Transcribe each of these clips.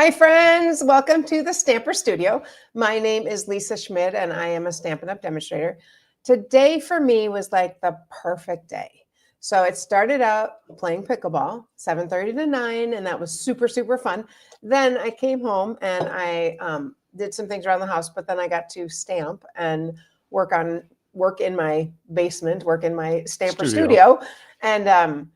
Hi, friends. Welcome to the Stamper Studio. My name is Lisa Schmidt, and I am a Stampin' Up! Demonstrator. Today for me was like the perfect day. So it started out playing pickleball, 7:30 to 9, and that was super, super fun. Then I came home and I did some things around the house, but then I got to stamp and work in my basement, work in my Stamper Studio. And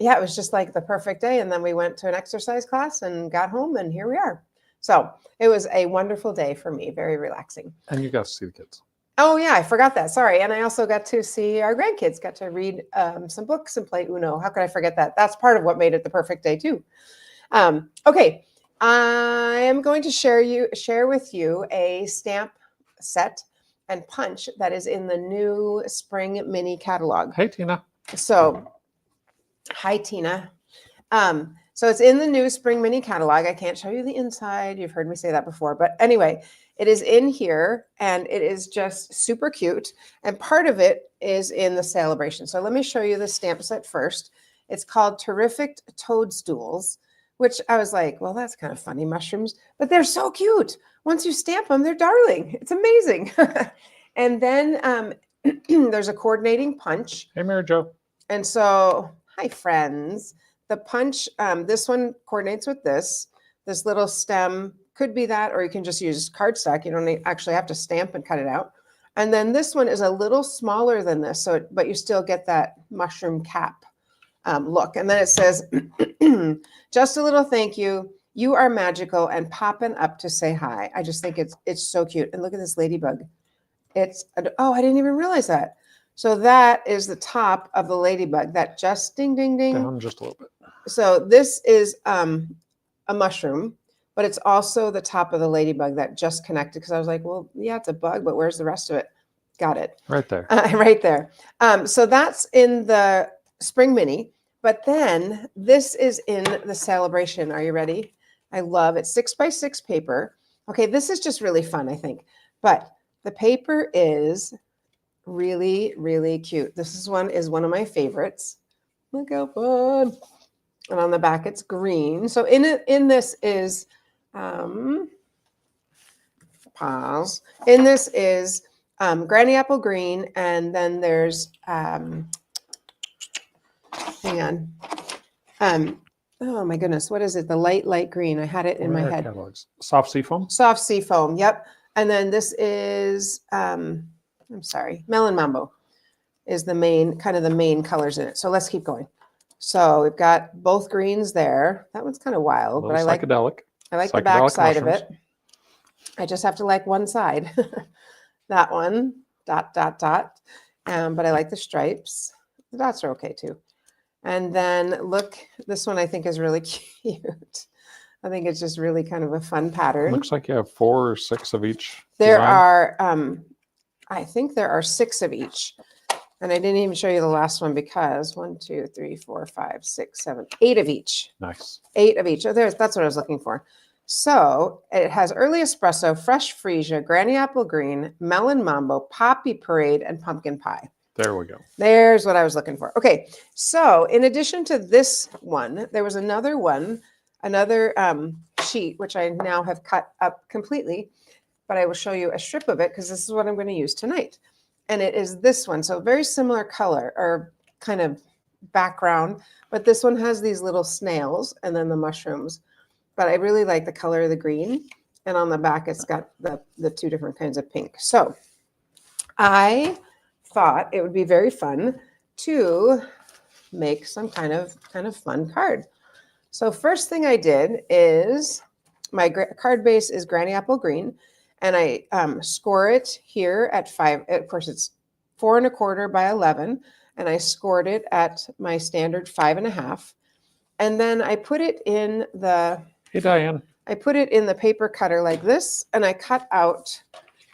yeah, it was just like the perfect day. And then we went to an exercise class and got home, and here we are. So it was a wonderful day for me, very relaxing. And you got to see the kids. Oh, yeah, I forgot that. Sorry. And I also got to see our grandkids, got to read some books and play Uno. How could I forget that? That's part of what made it the perfect day, too. Okay, I am going to share with you a stamp set and punch that is in the new spring mini catalog. Hey, Tina. So, hi, Tina. So it's in the new spring mini catalog. I can't show you the inside. You've heard me say that before. But anyway, it is in here, and it is just super cute. And part of it is in the celebration. So let me show you the stamp set first. It's called Terrific Toadstools, which I was like, well, that's kind of funny, mushrooms. But they're so cute. Once you stamp them, they're darling. It's amazing. And then there's a coordinating punch. Hey, Mary Jo. And so, hi, friends. The punch, this one coordinates with this little stem. Could be that, or you can just use cardstock. You don't actually have to stamp and cut it out. And then this one is a little smaller than this, but you still get that mushroom cap look. And then it says, just a little thank you. You are magical and popping up to say hi. I just think it's so cute. And look at this ladybug. Oh, I didn't even realize that. So that is the top of the ladybug, that just ding, ding, ding. Down just a little bit. So this is a mushroom, but it's also the top of the ladybug that just connected, because I was like, well, yeah, it's a bug, but where's the rest of it? Got it. Right there. Right there. So that's in the spring mini, but then this is in the celebration. Are you ready? I love it. 6x6 paper. Okay, this is just really fun, I think. But the paper is really, really cute. This one is one of my favorites. Look how fun. And on the back, it's green. So in this is, pause. In this is granny apple green, and then there's, hang on. Oh my goodness, what is it? The light green. I had it in my head. Catalogs. Soft sea foam. Soft sea foam. Yep. And then this is, I'm sorry, melon mambo is the main colors in it. So let's keep going. So we've got both greens there. That one's kind of wild, but I like psychedelic. I like the back side of it. I just have to like one side. That one, dot, dot, dot. But I like the stripes. The dots are okay too. And then look, this one I think is really cute. I think it's just really kind of a fun pattern. Looks like you have 4 or 6 of each. There are, I think there are 6 of each. And I didn't even show you the last one because 1, 2, 3, 4, 5, 6, 7, 8 of each. Nice. 8 of each. Oh, that's what I was looking for. So it has early espresso, fresh freesia, granny apple green, melon mambo, poppy parade, and pumpkin pie. There we go. There's what I was looking for. Okay. So in addition to this one, there was another one, another sheet, which I now have cut up completely, but I will show you a strip of it because this is what I'm going to use tonight. And it is this one. So very similar color or kind of background, but this one has these little snails and then the mushrooms. But I really like the color of the green. And on the back, it's got the 2 different kinds of pink. So I thought it would be very fun to make some kind of fun card. So first thing I did is my card base is granny apple green. And I score it here at 5. Of course, it's 4 1/4 by 11, and I scored it at my standard 5 1/2. And then I put it in the. Hey, Diane. I put it in the paper cutter like this, and I cut out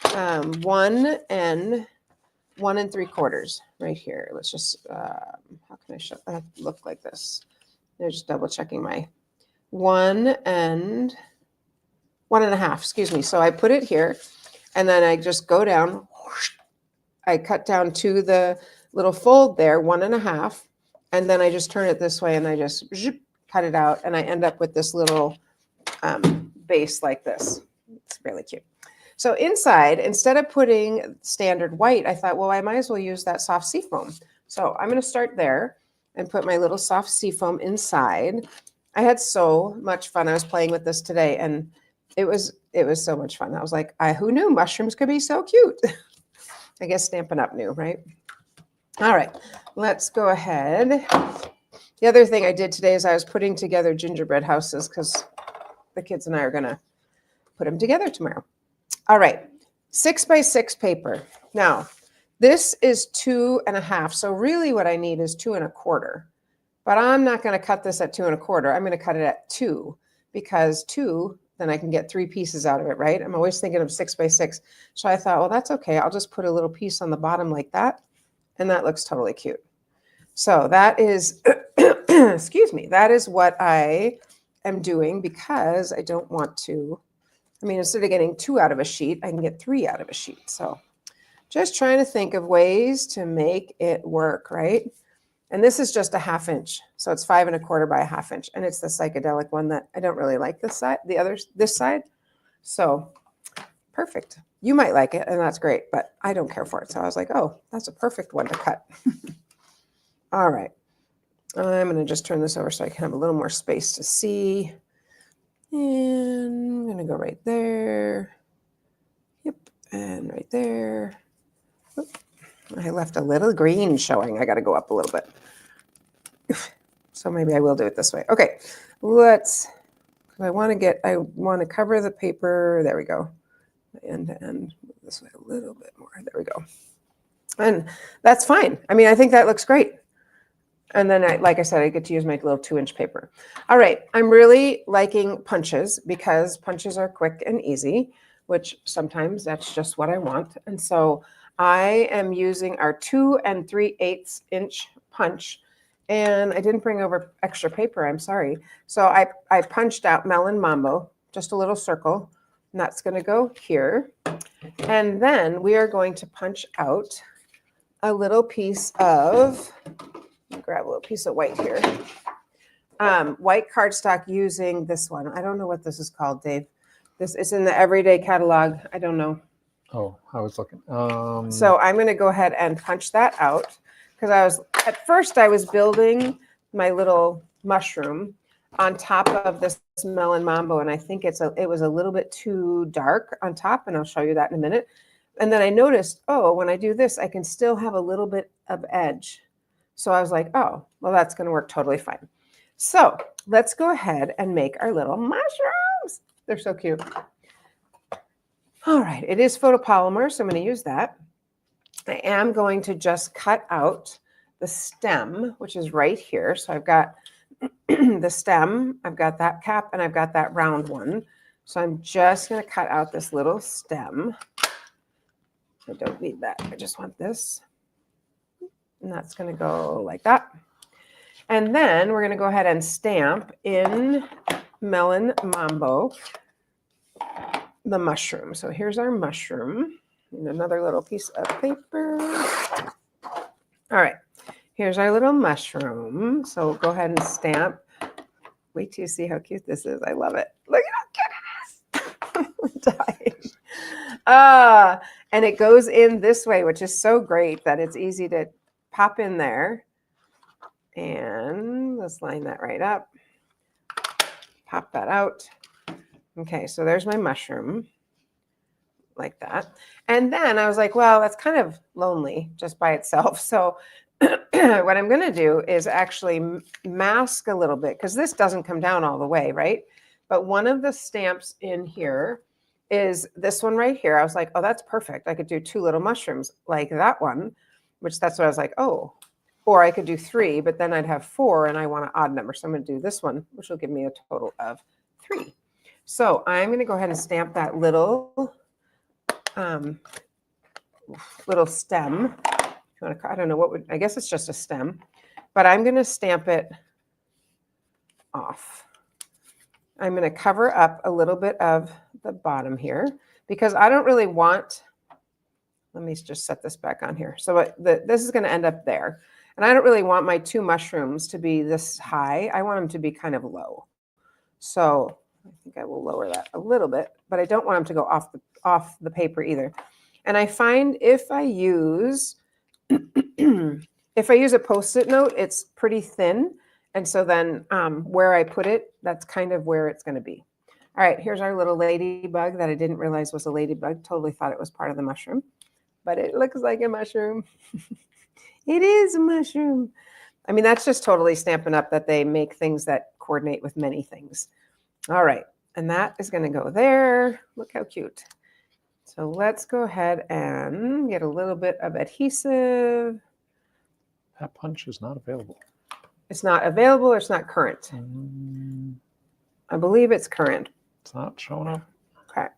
1 3/4 right here. Let's just. How can I show? I have to look like this. I'm just double checking my 1 1/2, excuse me. So I put it here, and then I just go down. I cut down to the little fold there, 1 1/2, and then I just turn it this way, and I just cut it out, and I end up with this little base like this. It's really cute. So inside, instead of putting standard white, I thought, well, I might as well use that soft seafoam. So I'm going to start there and put my little soft seafoam inside. I had so much fun. I was playing with this today, and it was so much fun. I was like, who knew mushrooms could be so cute? I guess Stampin' Up! Knew, right? All right, let's go ahead. The other thing I did today is I was putting together gingerbread houses because the kids and I are going to put them together tomorrow. All right, 6x6 paper. Now, this is 2.5. So really what I need is 2.25. But I'm not going to cut this at 2.25. I'm going to cut it at 2 because 2, then I can get 3 pieces out of it, right? I'm always thinking of 6x6. So I thought, well, that's okay. I'll just put a little piece on the bottom like that. And that looks totally cute. So that is, excuse me, that is what I am doing because I don't want to, I mean, instead of getting 2 out of a sheet, I can get 3 out of a sheet. So just trying to think of ways to make it work, right? And this is just a 1/2 inch. So it's 5.25 by a 1/2 inch. And it's the psychedelic one that I don't really like this side, this side. So perfect. You might like it and that's great, but I don't care for it. So I was like, oh, that's a perfect one to cut. All right. I'm going to just turn this over so I can have a little more space to see. And I'm going to go right there. Yep. And right there. Oop. I left a little green showing. I got to go up a little bit. So maybe I will do it this way. Okay. I want to cover the paper. There we go. End to end. This way a little bit more. There we go. And that's fine. I mean, I think that looks great. And then, like I said, I get to use my little 2-inch paper. All right. I'm really liking punches because punches are quick and easy, which sometimes that's just what I want. And so I am using our 2 3/8 inch punch. And I didn't bring over extra paper. I'm sorry. So I punched out Melon Mambo, just a little circle. And that's going to go here. And then we are going to punch out a little piece of, grab a little piece of white here. White cardstock using this one. I don't know what this is called, Dave. This is in the Everyday Catalog. I don't know. Oh, I was looking. So I'm going to go ahead and punch that out because at first I was building my little mushroom on top of this Melon Mambo, and I think it was a little bit too dark on top, and I'll show you that in a minute. And then I noticed, oh, when I do this, I can still have a little bit of edge. So I was like, oh, well, that's going to work totally fine. So let's go ahead and make our little mushrooms. They're so cute. All right, it is photopolymer, so I'm going to use that. I am going to just cut out the stem, which is right here. So I've got the stem, I've got that cap, and I've got that round one. So I'm just going to cut out this little stem. I don't need that. I just want this. And that's going to go like that. And then we're going to go ahead and stamp in Melon Mambo the mushroom. So here's our mushroom and another little piece of paper. All right, here's our little mushroom. So go ahead and stamp. Wait till you see how cute this is. I love it. Look at how cute it is. I'm dying. And it goes in this way, which is so great that it's easy to pop in there. And let's line that right up. Pop that out. Okay, so there's my mushroom, like that. And then I was like, well, that's kind of lonely just by itself. So what I'm going to do is actually mask a little bit, because this doesn't come down all the way, right? But one of the stamps in here is this one right here. I was like, oh, that's perfect. I could do 2 little mushrooms like that one, which that's what I was like, oh. Or I could do 3, but then I'd have 4, and I want an odd number. So I'm going to do this one, which will give me a total of 3. So I'm going to go ahead and stamp that little stem. I don't know I guess it's just a stem, but I'm going to stamp it off. I'm going to cover up a little bit of the bottom here because I don't really want, let me just set this back on here. So this is going to end up there. And I don't really want my 2 mushrooms to be this high. I want them to be kind of low. So I think I will lower that a little bit, but I don't want them to go off the paper either. And I find if I use if I use a Post-it note, it's pretty thin. And so then where I put it, that's kind of where it's going to be. All right, here's our little ladybug that I didn't realize was a ladybug. Totally thought it was part of the mushroom, but it looks like a mushroom. It is a mushroom. I mean, that's just totally Stampin' Up! That they make things that coordinate with many things. All right, and that is going to go there. Look how cute. So let's go ahead and get a little bit of adhesive. That punch is not available. It's not available or it's not current? I believe it's current. It's not showing up. Okay.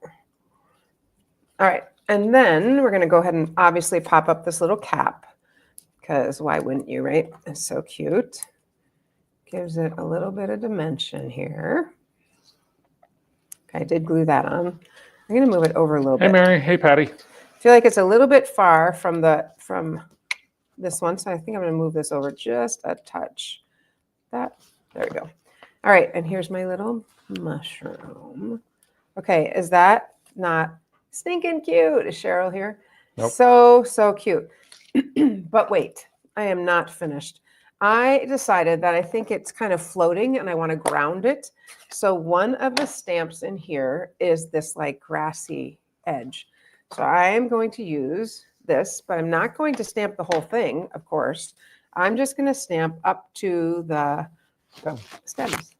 All right, and then we're going to go ahead and obviously pop up this little cap. Because why wouldn't you, right? It's so cute. Gives it a little bit of dimension here. Okay, I did glue that on. I'm going to move it over a little Hey, bit. Mary. Hey, Patty. I feel like it's a little bit far from this one, so I think I'm going to move this over just a touch. There we go. All right, and here's my little mushroom. Okay, is that not stinking cute? Is Cheryl here? Nope. So cute. But wait, I am not finished. I decided that I think it's kind of floating and I want to ground it. So one of the stamps in here is this like grassy edge. So I am going to use this, but I'm not going to stamp the whole thing, of course. I'm just going to stamp up to the stems.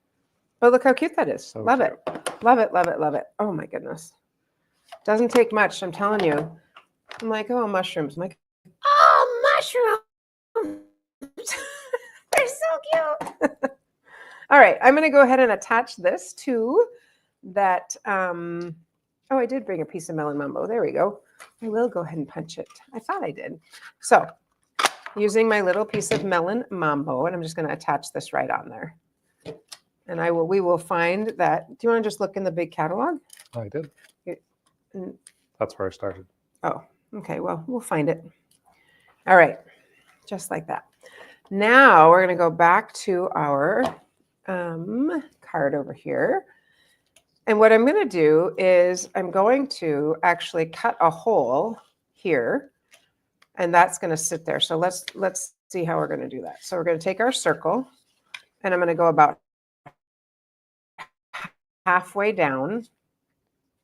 But look how cute that is. So love cute. it. Love it, love it, love it. Oh my goodness. Doesn't take much, I'm telling you. I'm like, oh, mushrooms. I'm like, oh, mushrooms. They're so cute. All right, I'm going to go ahead and attach this to that. Oh, I did bring a piece of melon mambo. There we go. I will go ahead and punch it. I thought I did. So using my little piece of melon mambo, and I'm just going to attach this right on there. And we will find that. Do you want to just look in the big catalog? I did. Mm. That's where I started. Oh, okay. Well, we'll find it. All right. Just like that. Now we're going to go back to our card over here. And what I'm going to do is I'm going to actually cut a hole here, and that's going to sit there. So let's see how we're going to do that. So we're going to take our circle, and I'm going to go about halfway down,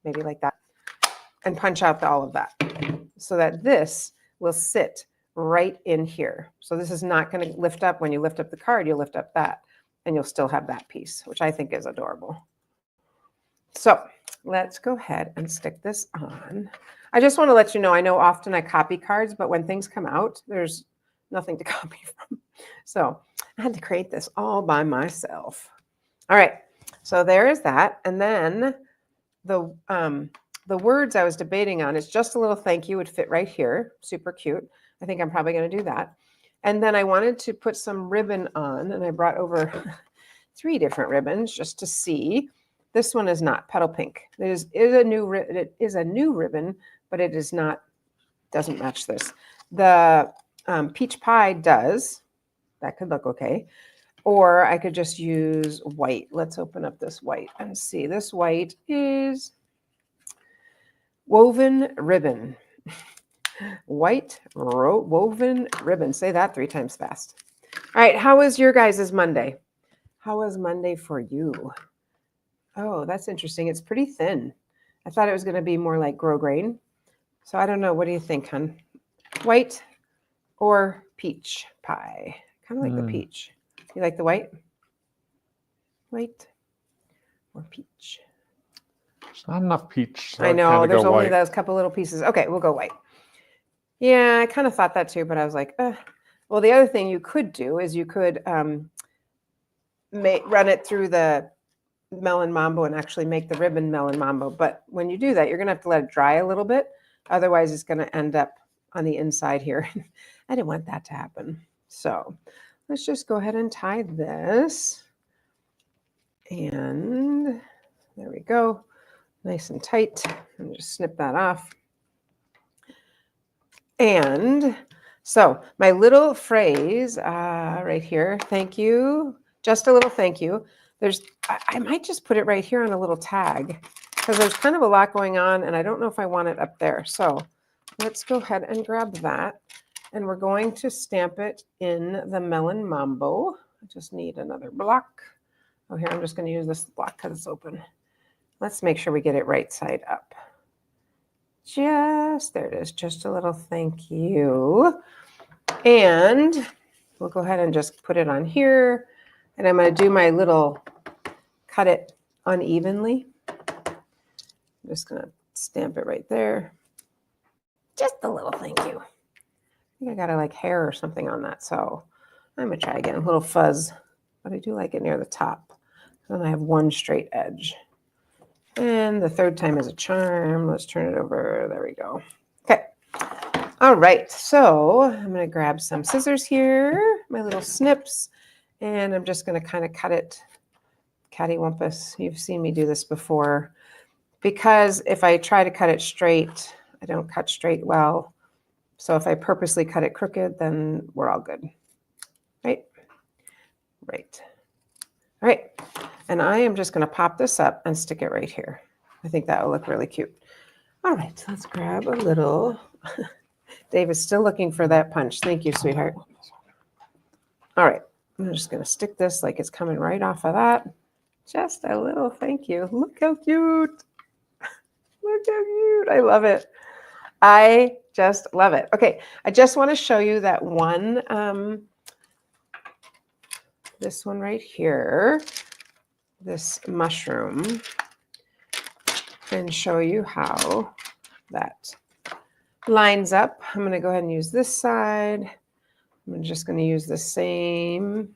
maybe like that, and punch out all of that so that this will sit right in here. So this is not going to lift up. When you lift up the card, you'll lift up that, and you'll still have that piece, which I think is adorable. So let's go ahead and stick this on. I just want to let you know, I know often I copy cards, but when things come out, there's nothing to copy from. So I had to create this all by myself. All right, so there is that. And then the words I was debating on is just a little thank you would fit right here. Super cute. I think I'm probably going to do that. And then I wanted to put some ribbon on, and I brought over 3 different ribbons just to see. This one is not petal pink. It is a new ribbon, but it is not, doesn't match this. The peach pie does. That could look okay. Or I could just use white. Let's open up this white and see. This white is woven ribbon. White woven ribbon. Say that 3 times fast. All right. How was your guys' Monday? How was Monday for you? Oh, that's interesting. It's pretty thin. I thought it was going to be more like grosgrain. So I don't know. What do you think, hon? White or peach pie? Kind of like the peach. You like the white? White or peach? There's not enough peach. So I know. There's only white. those couple little pieces. Okay, we'll go white. Yeah, I kind of thought that too, but I was like, well, the other thing you could do is you could run it through the melon mambo and actually make the ribbon melon mambo. But when you do that, you're going to have to let it dry a little bit. Otherwise, it's going to end up on the inside here. I didn't want that to happen. So let's just go ahead and tie this. And there we go. Nice and tight. And just snip that off. And so my little phrase right here, thank you, just a little thank you. I might just put it right here on a little tag because there's kind of a lot going on and I don't know if I want it up there. So let's go ahead and grab that. And we're going to stamp it in the Melon Mambo. I just need another block. Oh, here, I'm just going to use this block because it's open. Let's make sure we get it right side up. Just, there it is, just a little thank you. And we'll go ahead and just put it on here. And I'm going to do my little cut it unevenly. I'm just going to stamp it right there. Just a little thank you. I think I got like hair or something on that. So I'm going to try again, a little fuzz. But I do like it near the top. Then I have one straight edge. And the third time is a charm. Let's turn it over. There we go. Okay. All right. So I'm going to grab some scissors here, my little snips, and I'm just going to kind of cut it cattywampus. You've seen me do this before. Because if I try to cut it straight, I don't cut straight well. So if I purposely cut it crooked, then we're all good. Right? Right. All right. And I am just going to pop this up and stick it right here. I think that will look really cute. All right, so let's grab a little. Dave is still looking for that punch. Thank you, sweetheart. All right, I'm just going to stick this like it's coming right off of that. Just a little thank you. Look how cute. Look how cute. I love it. I just love it. Okay, I just want to show you that one, this one right here. This mushroom and show you how that lines up. I'm going to go ahead and use this side. I'm just going to use the same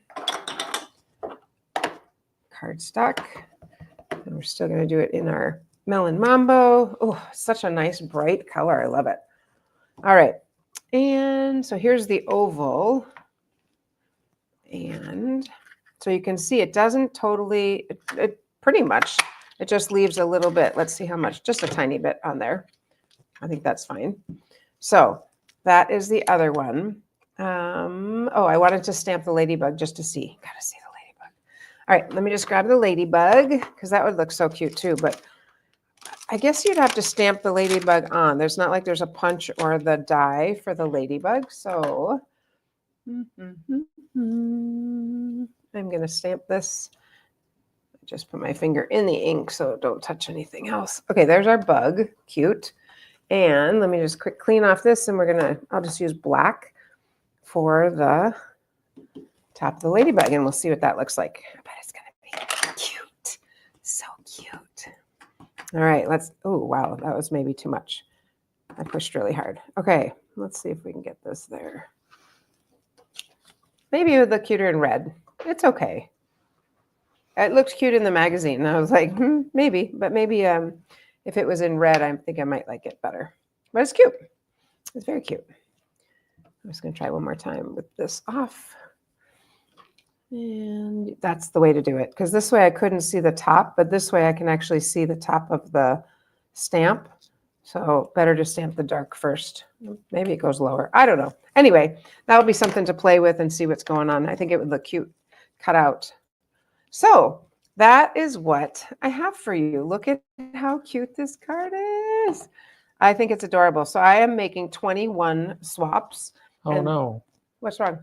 cardstock. And we're still going to do it in our Melon Mambo. Oh, such a nice bright color. I love it. All right. And so here's the oval. And so you can see it doesn't totally, it pretty much, it just leaves a little bit. Let's see how much, just a tiny bit on there. I think that's fine. So that is the other one. Oh, I wanted to stamp the ladybug just to see. Gotta see the ladybug. All right, let me just grab the ladybug because that would look so cute too. But I guess you'd have to stamp the ladybug on. There's not like there's a punch or the die for the ladybug. So I'm going to stamp this. Just put my finger in the ink so don't touch anything else. Okay, there's our bug. Cute. And let me just quick clean off this and I'll just use black for the top of the ladybug and we'll see what that looks like. I bet it's going to be cute. So cute. All right, oh, wow, that was maybe too much. I pushed really hard. Okay, let's see if we can get this there. Maybe it would look cuter in red. It's okay. It looked cute in the magazine. And I was like, maybe. But maybe if it was in red, I think I might like it better. But it's cute. It's very cute. I'm just going to try one more time with this off. And that's the way to do it. Because this way I couldn't see the top. But this way I can actually see the top of the stamp. So better to stamp the dark first. Maybe it goes lower. I don't know. Anyway, that'll be something to play with and see what's going on. I think it would look cute cut out. So that is what I have for you. Look at how cute this card is. I think it's adorable. So I am making 21 swaps. Oh, no. What's wrong?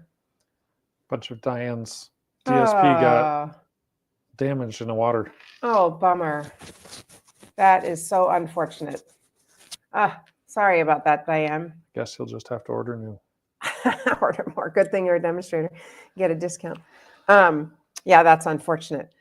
Bunch of Diane's DSP got damaged in the water. Oh, bummer. That is so unfortunate. Sorry about that, Diane. Guess you'll just have to order new. Order more. Good thing you're a demonstrator. Get a discount. Yeah, that's unfortunate.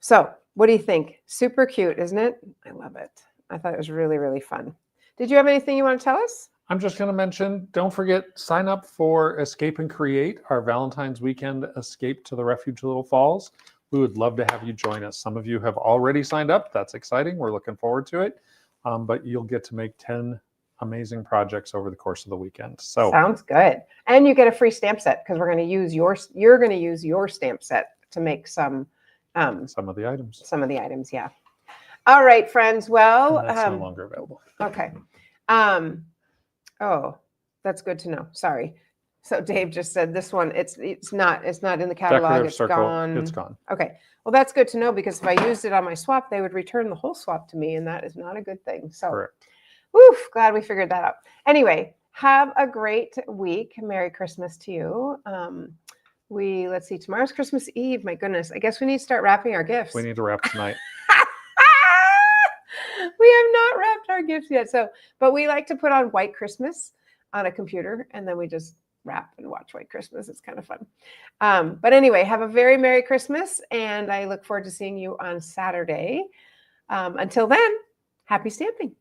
So what do you think? Super cute, isn't it? I love it. I thought it was really, really fun. Did you have anything you want to tell us? I'm just going to mention, don't forget, sign up for Escape and Create, our Valentine's weekend escape to the Refuge Little Falls. We would love to have you join us. Some of you have already signed up. That's exciting. We're looking forward to it. But you'll get to make 10 amazing projects over the course of the weekend. So sounds good. And you get a free stamp set because you're going to use your stamp set to make some of the items. Some of the items, yeah. All right, friends. Well, and that's no longer available. Okay. Oh, that's good to know. Sorry. So Dave just said this one, it's not in the catalog. Decorative It's circle, gone. it's gone. Okay. Well, that's good to know because if I used it on my swap, they would return the whole swap to me, and that is not a good thing. So, Correct. woof, glad we figured that out. Anyway, have a great week. Merry Christmas to you. Let's see, tomorrow's Christmas Eve. My goodness. I guess we need to start wrapping our gifts. We need to wrap tonight. We have not wrapped our gifts yet. But we like to put on White Christmas on a computer, and then we just wrap and watch White Christmas. It's kind of fun. But anyway, have a very Merry Christmas, and I look forward to seeing you on Saturday. Until then, happy stamping.